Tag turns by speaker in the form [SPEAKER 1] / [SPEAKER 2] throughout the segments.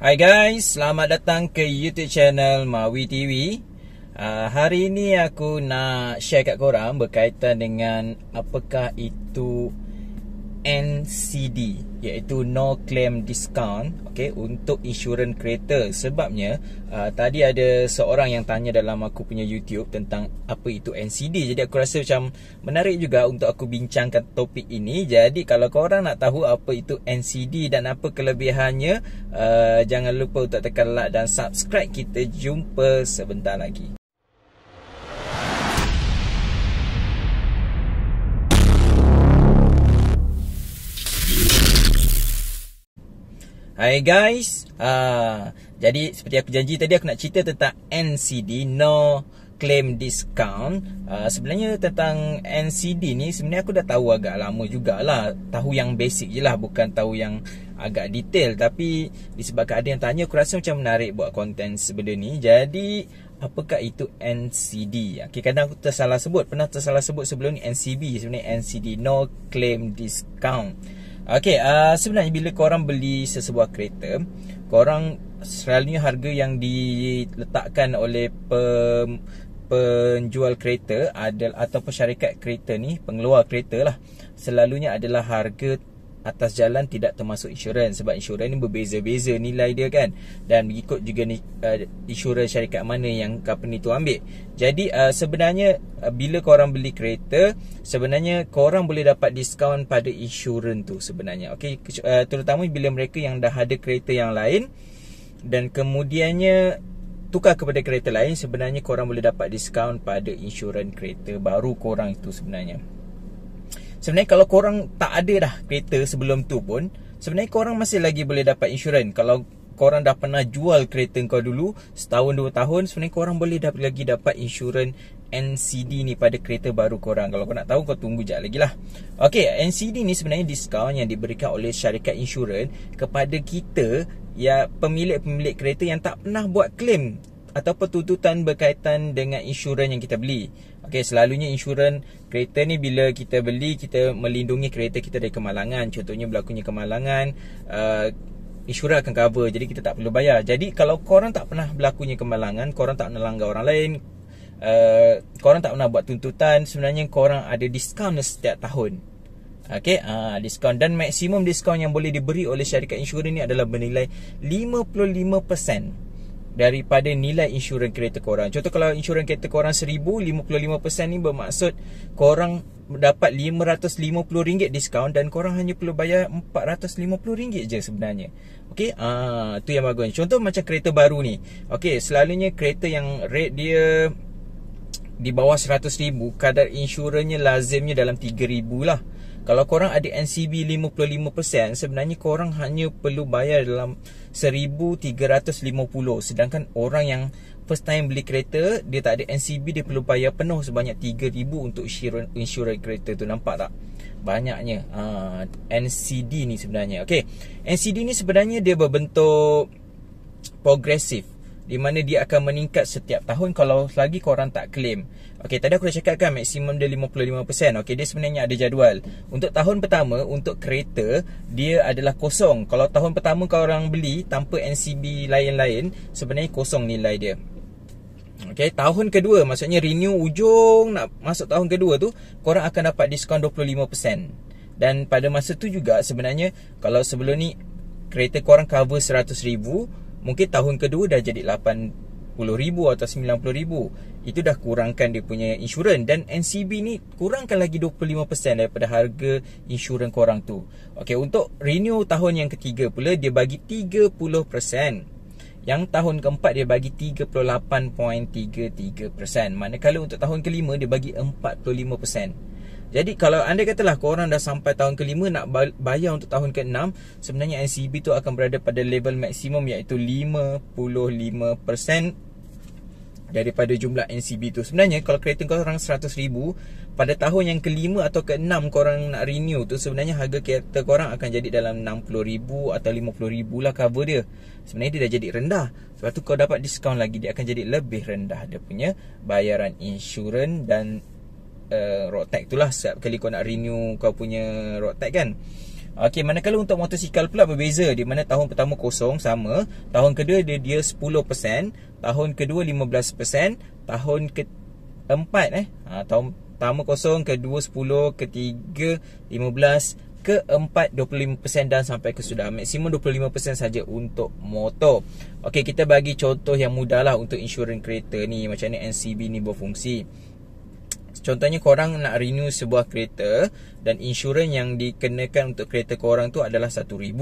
[SPEAKER 1] Hai guys, selamat datang ke YouTube channel Mawi TV. Hari ini aku nak share kat korang berkaitan dengan apakah itu NCD, iaitu No Claim Discount, okay, untuk insurans kereta. Sebabnya tadi ada seorang yang tanya dalam aku punya YouTube tentang apa itu NCD. Jadi aku rasa macam menarik juga untuk aku bincangkan topik ini. Jadi kalau korang nak tahu apa itu NCD dan apa kelebihannya, jangan lupa untuk tekan like dan subscribe. Kita jumpa sebentar lagi. Hai guys, jadi seperti aku janji tadi, aku nak cerita tentang NCD, No Claim Discount. Sebenarnya tentang NCD ni sebenarnya aku dah tahu agak lama jugalah. Tahu yang basic je lah, bukan tahu yang agak detail. Tapi disebabkan ada yang tanya, aku rasa macam menarik buat konten sebenda ni. Jadi apakah itu NCD? Okay, kadang aku pernah tersalah sebut sebelum ni NCB. Sebenarnya NCD, No Claim Discount. Okey, sebenarnya bila korang beli sesebuah kereta, korang selalunya harga yang diletakkan oleh penjual kereta ataupun syarikat kereta ni, pengeluar kereta lah, selalunya adalah harga atas jalan, tidak termasuk insurans. Sebab insurans ni berbeza-beza nilai dia kan, dan mengikut juga ni insurans syarikat mana yang company tu ambil. Jadi sebenarnya bila korang beli kereta, sebenarnya korang boleh dapat diskaun pada insurans tu sebenarnya. Okey, terutama bila mereka yang dah ada kereta yang lain dan kemudiannya tukar kepada kereta lain, sebenarnya korang boleh dapat diskaun pada insurans kereta baru korang itu sebenarnya. Sebenarnya kalau korang tak ada dah kereta sebelum tu pun, sebenarnya korang masih lagi boleh dapat insurans. Kalau korang dah pernah jual kereta kau dulu setahun 2 tahun, sebenarnya korang boleh lagi dapat insurans NCD ni pada kereta baru korang. Kalau kau nak tahu, kau tunggu sekejap lagi lah. Okey, NCD ni sebenarnya diskaun yang diberikan oleh syarikat insurans kepada kita, ya, pemilik-pemilik kereta yang tak pernah buat claim ataupun tuntutan berkaitan dengan insurans yang kita beli. Okey, selalunya insurans kereta ni bila kita beli, kita melindungi kereta kita dari kemalangan. Contohnya berlakunya kemalangan, insurans akan cover, jadi kita tak perlu bayar. Jadi kalau korang tak pernah berlakunya kemalangan, korang tak pernah langgar orang lain, korang tak pernah buat tuntutan, sebenarnya korang ada diskaun setiap tahun. Okey, diskaun, dan maksimum diskaun yang boleh diberi oleh syarikat insurans ni adalah bernilai 55% daripada nilai insurans kereta korang. Contoh, kalau insurans kereta korang 1000, 55% ni bermaksud korang dapat RM550 diskaun dan korang hanya perlu bayar RM450 je sebenarnya. Okey, tu yang bagus. Contoh macam kereta baru ni. Okey, selalunya kereta yang rate dia di bawah 100,000, kadar insurannya lazimnya dalam 3,000 lah. Kalau korang ada NCB 55%, sebenarnya korang hanya perlu bayar dalam 1,350. Sedangkan orang yang first time beli kereta, dia tak ada NCB, dia perlu bayar penuh sebanyak 3,000 untuk insurans kereta tu. Nampak tak banyaknya NCD ni sebenarnya. Okay, NCD ni sebenarnya dia berbentuk progresif, di mana dia akan meningkat setiap tahun kalau lagi korang tak claim. Okey, tadi aku dah cakap kan maksimum dia 55%. Okey, dia sebenarnya ada jadual. Untuk tahun pertama, untuk kereta, dia adalah kosong. Kalau tahun pertama korang beli tanpa NCB lain-lain, sebenarnya kosong nilai dia. Okey, tahun kedua, maksudnya renew ujung nak masuk tahun kedua tu, korang akan dapat diskaun 25%. Dan pada masa tu juga sebenarnya, kalau sebelum ni kereta korang cover 100,000, mungkin tahun kedua dah jadi 80,000 atau 90,000. Itu dah kurangkan dia punya insurans. Dan NCB ni kurangkan lagi 25% daripada harga insurans korang tu. Okey, untuk renew tahun yang ketiga pula, dia bagi 30%. Yang tahun keempat dia bagi 38.33%. Manakala untuk tahun kelima dia bagi 45%. Jadi kalau anda katalah korang dah sampai tahun kelima nak bayar untuk tahun ke-6, sebenarnya NCB tu akan berada pada level maksimum, iaitu 55% daripada jumlah NCB tu. Sebenarnya kalau kereta korang 100,000, pada tahun yang kelima atau ke-6 korang nak renew tu, sebenarnya harga kereta korang akan jadi dalam 60,000 atau 50,000 lah cover dia. Sebenarnya dia dah jadi rendah. Sebab tu kau dapat diskaun lagi, dia akan jadi lebih rendah dia punya bayaran insurans dan road tax tu lah. Setiap kali kau nak renew kau punya road tax kan. Okey, manakala untuk motosikal pula berbeza, di mana tahun pertama kosong sama, tahun kedua dia 10%, tahun kedua 15%, tahun keempat tahun pertama kosong, kedua 10, ketiga 15, keempat 25% dan sampai ke sudah maksimum 25% saja untuk motor. Okey, kita bagi contoh yang mudah lah untuk insurans kereta ni, macam ni NCB ni berfungsi. Contohnya korang nak renew sebuah kereta dan insurans yang dikenakan untuk kereta korang tu adalah RM1,000.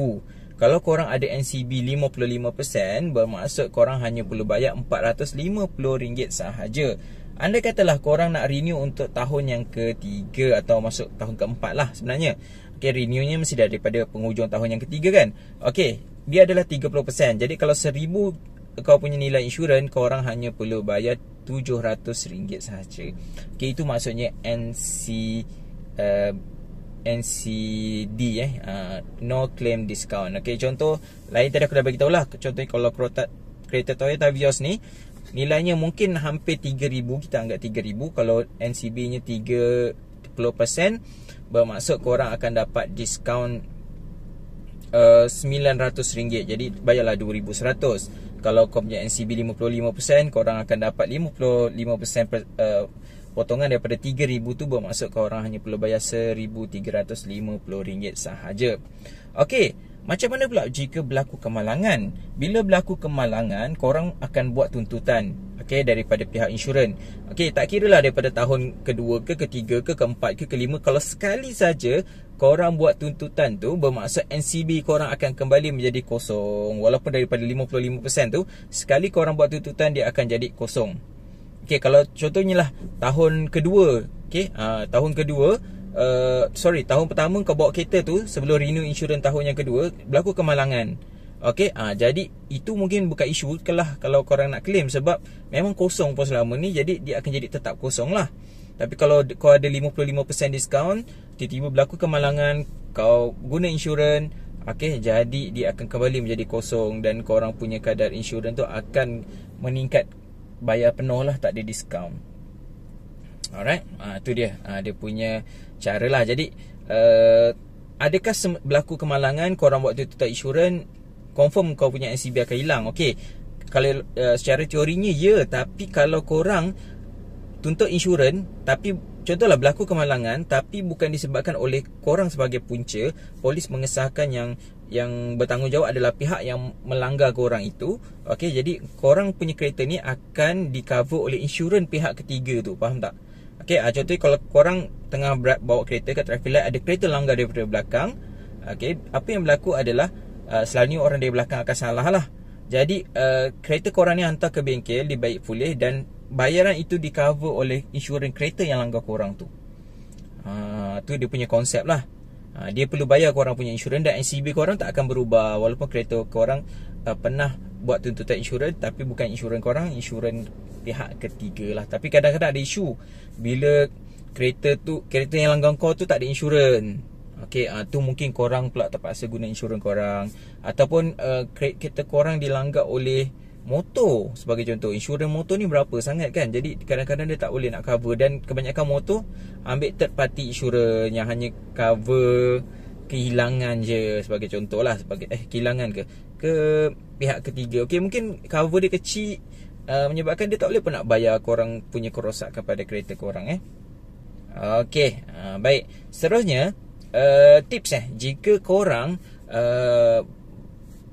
[SPEAKER 1] Kalau korang ada NCB 55%, bermaksud korang hanya perlu bayar RM450 sahaja. Andai katalah korang nak renew untuk tahun yang ketiga atau masuk tahun keempat lah sebenarnya. Okay, renewnya mesti daripada penghujung tahun yang ketiga kan. Okay, dia adalah 30%. Jadi kalau RM1,000 kau punya nilai insurans, korang hanya perlu bayar RM700 sahaja. Okay, itu maksudnya NCD no claim discount. Okay, contoh lain tadi aku dah bagi tahu lah. Contohnya kalau kereta Toyota Vios ni, nilainya mungkin hampir RM3,000, kita anggap RM3,000. Kalau NCB nya 30%, bermaksud korang akan dapat diskaun RM900. Jadi bayarlah RM2,100. Kalau kau punya NCB 55%, korang akan dapat 55% potongan daripada RM3,000 tu, bermaksud korang hanya perlu bayar RM1,350 sahaja. Okey, macam mana pula jika berlaku kemalangan? Bila berlaku kemalangan, korang akan buat tuntutan, okey, daripada pihak insurans. Okey, tak kira lah daripada tahun kedua ke, ketiga ke, keempat ke, kelima. Kalau sekali saja korang buat tuntutan tu, bermaksud NCB korang akan kembali menjadi kosong. Walaupun daripada 55% tu, sekali korang buat tuntutan, dia akan jadi kosong. Okey, kalau contohnya lah tahun kedua, okey, tahun kedua, tahun pertama kau bawa kereta tu sebelum renew insurans tahun yang kedua, berlaku kemalangan. Okey, jadi itu mungkin bukan isu kalau korang nak claim, sebab memang kosong pun selama ni, jadi dia akan jadi tetap kosong lah. Tapi kalau kau ada 55% diskaun, tiba-tiba berlaku kemalangan, kau guna insurans, okey, jadi dia akan kembali menjadi kosong dan korang punya kadar insurans tu akan meningkat, bayar penuh lah, tak ada diskaun. Alright, tu dia, dia punya cara lah. Jadi adakah berlaku kemalangan, korang buat tuntutan insurans, confirm kau punya NCB akan hilang? Okey, kalau secara teorinya ya, tapi kalau korang tuntut insurans, tapi contohlah berlaku kemalangan, tapi bukan disebabkan oleh korang sebagai punca, polis mengesahkan yang bertanggungjawab adalah pihak yang melanggar korang itu. Okey, jadi korang punya kereta ni akan di cover oleh insurans pihak ketiga tu, faham tak? Okey, contohnya kalau korang tengah bawa kereta kat traffic light, ada kereta langgar daripada belakang. Okey, apa yang berlaku adalah selalunya orang dari belakang akan salah lah. Jadi kereta korang ni hantar ke bengkel, dibaik pulih, dan bayaran itu di cover oleh insurans kereta yang langgar korang tu. Tu dia punya konsep lah. Dia perlu bayar korang punya insurans, dan NCB korang tak akan berubah walaupun kereta korang pernah buat tuntutan insurans, tapi bukan insurans korang, insurans pihak ketiga lah. Tapi kadang-kadang ada isu bila kereta yang langgar kau tu tak ada insurans. Okey, tu mungkin korang pula terpaksa guna insurans korang, ataupun kereta korang dilanggar oleh motor sebagai contoh. Insurans motor ni berapa sangat kan, jadi kadang-kadang dia tak boleh nak cover, dan kebanyakan motor ambil third party insurans yang hanya cover kehilangan je sebagai contoh lah, sebagai kehilangan ke pihak ketiga. Okey, mungkin cover dia kecil, menyebabkan dia tak boleh pun nak bayar korang punya kerosakan pada kereta korang. Okey, baik. Seterusnya, tips jika korang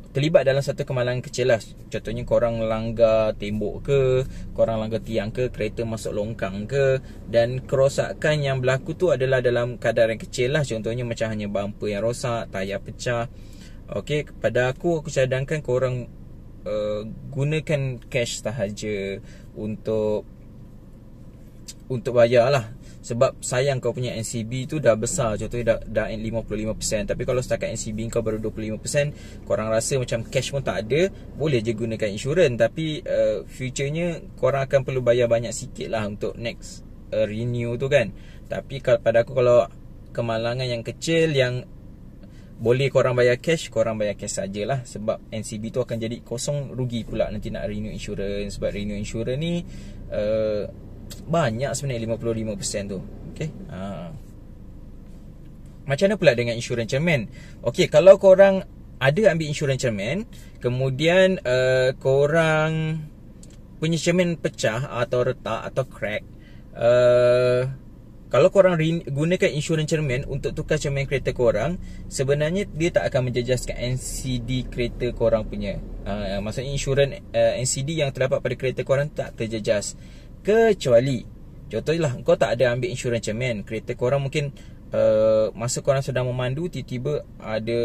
[SPEAKER 1] terlibat dalam satu kemalangan kecil lah. Contohnya korang langgar tembok ke, korang langgar tiang ke, kereta masuk longkang ke, dan kerosakan yang berlaku tu adalah dalam kadar yang kecil lah. Contohnya macam hanya bumper yang rosak, tayar pecah. Okey, pada aku cadangkan korang gunakan cash sahaja untuk bayar lah. Sebab sayang kau punya NCB tu dah besar, contohnya dah 55%. Tapi kalau setakat NCB kau baru 25%, korang rasa macam cash pun tak ada, boleh je gunakan insurans. Tapi future-nya korang akan perlu bayar banyak sikit lah untuk next renew tu kan. Tapi pada aku, kalau kemalangan yang kecil yang boleh korang bayar cash sajalah. Sebab NCB tu akan jadi kosong, rugi pula nanti nak renew insurans. Sebab renew insurans ni banyak sebenarnya 55% tu. Okay, Macam mana pula dengan insurans cermin? Okey, kalau korang ada ambil insurans cermin, kemudian korang punya cermin pecah atau retak atau crack, kalau korang gunakan insurans cermin untuk tukar cermin kereta korang, sebenarnya dia tak akan menjejaskan NCD kereta korang punya. Maksudnya insurans NCD yang terdapat pada kereta korang tak terjejas. Kecuali, contohlah, kau tak ada ambil insurans cermin, kereta korang mungkin masa korang sedang memandu, tiba-tiba ada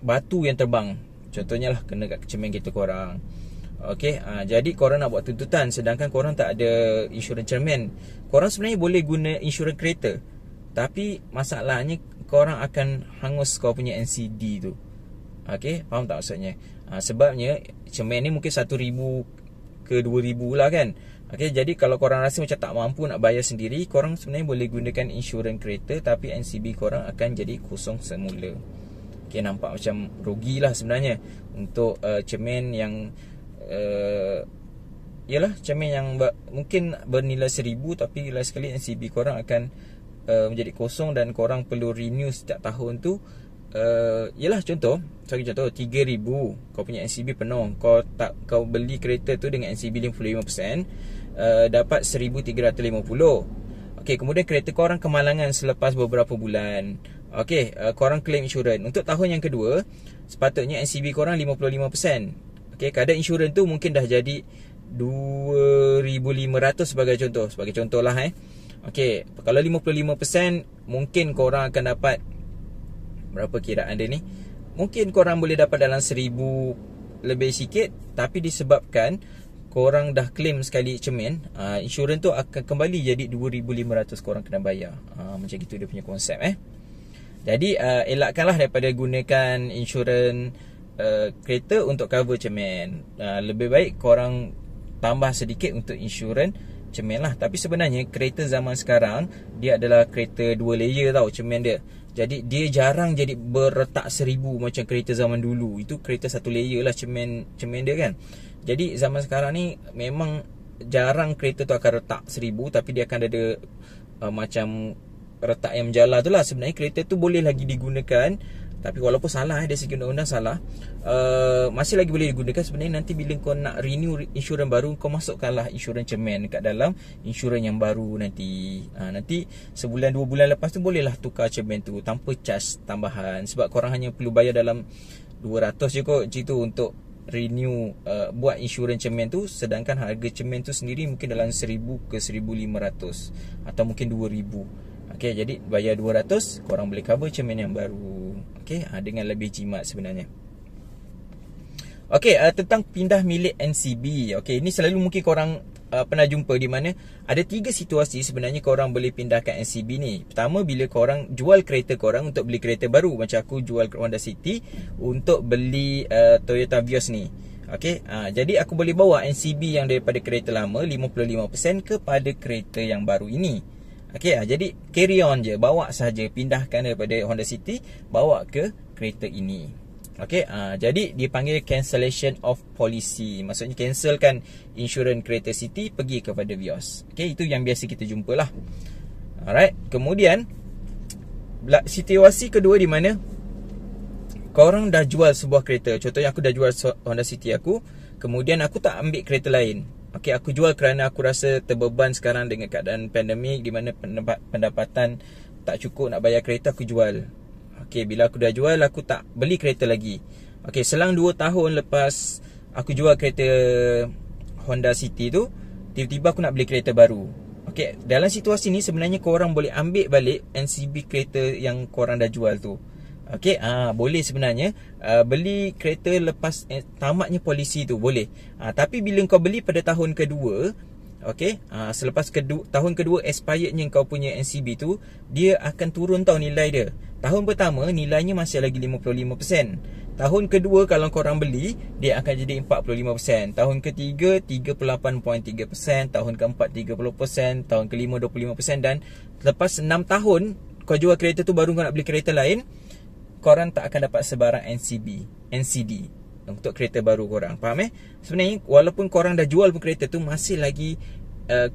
[SPEAKER 1] batu yang terbang. Contohnya lah, kena kat cermin kereta korang. Okey, jadi korang nak buat tuntutan sedangkan korang tak ada insurans cermin. Korang sebenarnya boleh guna insurans kereta, tapi masalahnya korang akan hangus kau punya NCD tu. Okey, faham tak maksudnya? Sebabnya cermin ni mungkin 1,000 ke 2,000 lah kan. Okey, jadi kalau korang rasa macam tak mampu nak bayar sendiri, korang sebenarnya boleh gunakan insurans kereta, tapi NCB korang akan jadi kosong semula. Okey, nampak macam rugilah sebenarnya untuk cermin yang yalah, cermin yang mungkin bernilai 1,000, tapi last sekali NCB korang akan menjadi kosong dan korang perlu renew setiap tahun tu. Yalah, contoh 3,000 kau punya NCB penuh, kau beli kereta tu dengan NCB 55%, dapat 1,350. Okey, kemudian kereta korang kemalangan selepas beberapa bulan. Okey, korang claim insurans. Untuk tahun yang kedua, sepatutnya NCB korang 55%. Okey, kadar insurans tu mungkin dah jadi 2,500 sebagai contoh lah. Okey, kalau 55%, mungkin korang akan dapat, berapa kiraan dia ni, mungkin korang boleh dapat dalam 1,000 lebih sikit. Tapi disebabkan korang dah claim sekali cermin, insurans tu akan kembali jadi 2,500 korang kena bayar. Macam gitu dia punya konsep. Jadi elakkanlah daripada gunakan insurans kereta untuk cover cermin. Lebih baik korang tambah sedikit untuk insurans cermin lah. Tapi sebenarnya kereta zaman sekarang, dia adalah kereta 2 layer tau cermin dia. Jadi dia jarang jadi berretak 1,000 macam kereta zaman dulu. Itu kereta 1 layer lah cermin dia kan. Jadi zaman sekarang ni memang jarang kereta tu akan retak 1,000, tapi dia akan ada macam retak yang menjala tu lah. Sebenarnya kereta tu boleh lagi digunakan, tapi walaupun salah, dari segi undang-undang salah, masih lagi boleh digunakan. Sebenarnya nanti bila kau nak renew insurans baru, kau masukkanlah insurans cermin dekat dalam insurans yang baru nanti. Nanti sebulan 2 bulan lepas tu bolehlah tukar cermin tu tanpa charge tambahan. Sebab korang hanya perlu bayar dalam 200 je kot macam tu untuk renew, buat insurans cermin tu. Sedangkan harga cermin tu sendiri mungkin dalam 1,000 ke 1,500 atau mungkin 2,000. Okey, jadi bayar 200, korang boleh cover cermin yang baru. Okey, dengan lebih jimat sebenarnya. Okey, tentang pindah milik NCB. Okey, ini selalu mungkin korang pernah jumpa di mana ada 3 situasi sebenarnya korang boleh pindahkan NCB ni. Pertama, bila korang jual kereta korang untuk beli kereta baru. Macam aku jual Honda City untuk beli Toyota Vios ni. Okey, jadi aku boleh bawa NCB yang daripada kereta lama 55% kepada kereta yang baru ini. Okey, jadi carry on je, bawa saja, pindahkan daripada Honda City bawa ke kereta ini. Okey, jadi dipanggil cancellation of policy. Maksudnya cancelkan insurans kereta City, pergi kepada Vios. Okey, itu yang biasa kita jumpa lah. Alright, kemudian situasi kedua di mana korang dah jual sebuah kereta. Contohnya aku dah jual Honda City aku, kemudian aku tak ambil kereta lain. Okey, aku jual kerana aku rasa terbeban sekarang dengan keadaan pandemik, di mana pendapatan tak cukup nak bayar kereta, aku jual. Okey, bila aku dah jual, aku tak beli kereta lagi. Okey, selang 2 tahun lepas aku jual kereta Honda City tu, tiba-tiba aku nak beli kereta baru. Okey, dalam situasi ni sebenarnya korang boleh ambil balik NCB kereta yang korang dah jual tu. Okey, boleh sebenarnya beli kereta lepas tamatnya polisi tu, boleh. Tapi bila kau beli pada tahun kedua, okey, selepas tahun kedua expirednya kau punya NCB tu, dia akan turun tau nilai dia. Tahun pertama nilainya masih lagi 55%. Tahun kedua kalau korang beli, dia akan jadi 45%. Tahun ketiga 38.3%, tahun keempat 30%, tahun kelima 25%, dan lepas 6 tahun kau jual kereta tu baru kau nak beli kereta lain, korang tak akan dapat sebarang NCD untuk kereta baru korang. Faham Sebenarnya walaupun korang dah jual pun kereta tu, masih lagi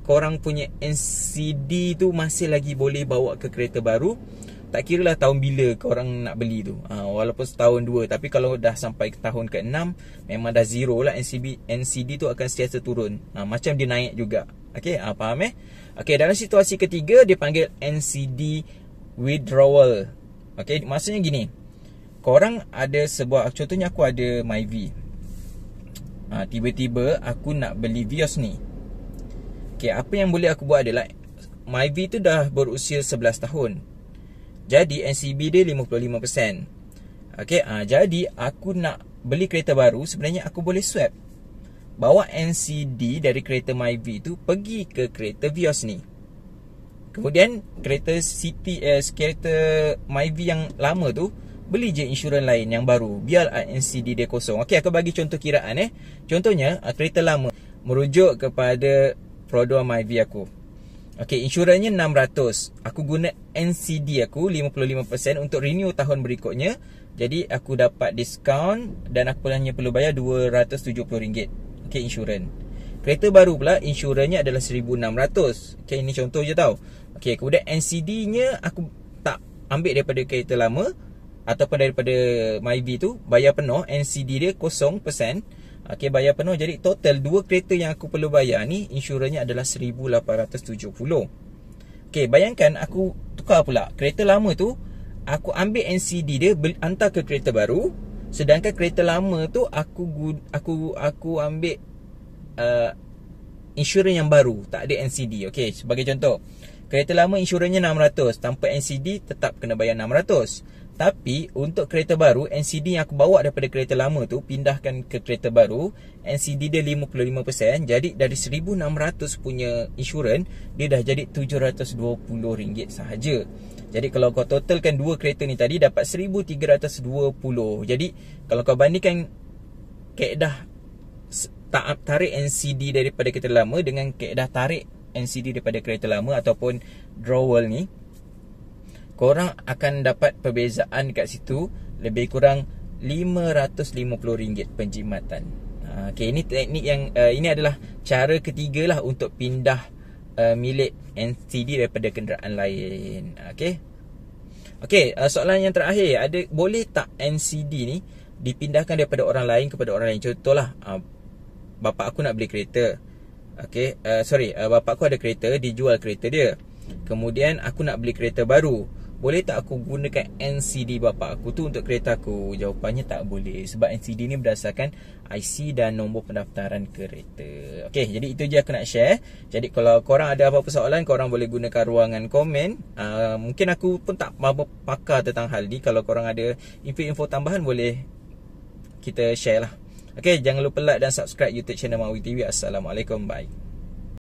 [SPEAKER 1] korang punya NCD tu masih lagi boleh bawa ke kereta baru, tak kira lah tahun bila korang nak beli tu, walaupun setahun dua. Tapi kalau dah sampai ke tahun ke-6, memang dah zero lah. NCD tu akan sentiasa turun, macam dia naik juga. Okay, faham Okay, dalam situasi ketiga dia panggil NCD withdrawal. Okay, maksudnya gini, korang ada sebuah, contohnya aku ada Myvi, tiba-tiba aku nak beli Vios ni. Okay, apa yang boleh aku buat adalah, Myvi tu dah berusia 11 tahun, jadi NCB dia 55%. Okay, jadi aku nak beli kereta baru, sebenarnya aku boleh swap, bawa NCD dari kereta Myvi tu pergi ke kereta Vios ni. Kemudian kereta kereta Myvi yang lama tu beli je insurans lain yang baru, biar NCD dia kosong. Okay, aku bagi contoh kiraan Contohnya kereta lama merujuk kepada Prodor Myvi aku. Okay, insurannya 600. Aku guna NCD aku 55% untuk renew tahun berikutnya. Jadi aku dapat diskaun dan aku hanya perlu bayar RM270. Okay, insurans. Kereta baru pula insurannya adalah 1,600. Okay, ini contoh je tau. Okay, kemudian NCD-nya aku tak ambil daripada kereta lama ataupun daripada Myvi tu, bayar penuh. NCD dia 0%. Okay, bayar penuh. Jadi total dua kereta yang aku perlu bayar ni, insurannya adalah 1,870. Okay, bayangkan aku tukar pula kereta lama tu, aku ambil NCD dia, hantar ke kereta baru. Sedangkan kereta lama tu aku ambil insurans yang baru, tak ada NCD. Okay, sebagai contoh, kereta lama insurannya 600, tanpa NCD tetap kena bayar 600. Tapi untuk kereta baru, NCD yang aku bawa daripada kereta lama tu pindahkan ke kereta baru, NCD dia 55%. Jadi dari 1,600 punya insurans, dia dah jadi RM720 sahaja. Jadi kalau kau totalkan dua kereta ni tadi, dapat 1,320. Jadi kalau kau bandingkan kaedah tarik NCD daripada kereta lama dengan kaedah tarik NCD daripada kereta lama ataupun drawal ni, korang akan dapat perbezaan kat situ lebih kurang RM550 penjimatan. Okay, ini teknik yang ini adalah cara ketiga lah untuk pindah milik NCD daripada kenderaan lain. Okay, soalan yang terakhir, boleh tak NCD ni dipindahkan daripada orang lain kepada orang lain? Contohlah, bapak aku nak beli kereta. Okay, bapak aku ada kereta, dijual kereta dia. Kemudian aku nak beli kereta baru. Boleh tak aku gunakan NCD bapak aku tu untuk kereta aku? Jawapannya tak boleh, sebab NCD ni berdasarkan IC dan nombor pendaftaran kereta. Okay, jadi itu je aku nak share. Jadi kalau korang ada apa-apa soalan, korang boleh gunakan ruangan komen. Mungkin aku pun tak pakar tentang hal ni. Kalau korang ada info-info tambahan, boleh kita share lah. Okay, jangan lupa like dan subscribe YouTube channel Mawi TV. Assalamualaikum, bye.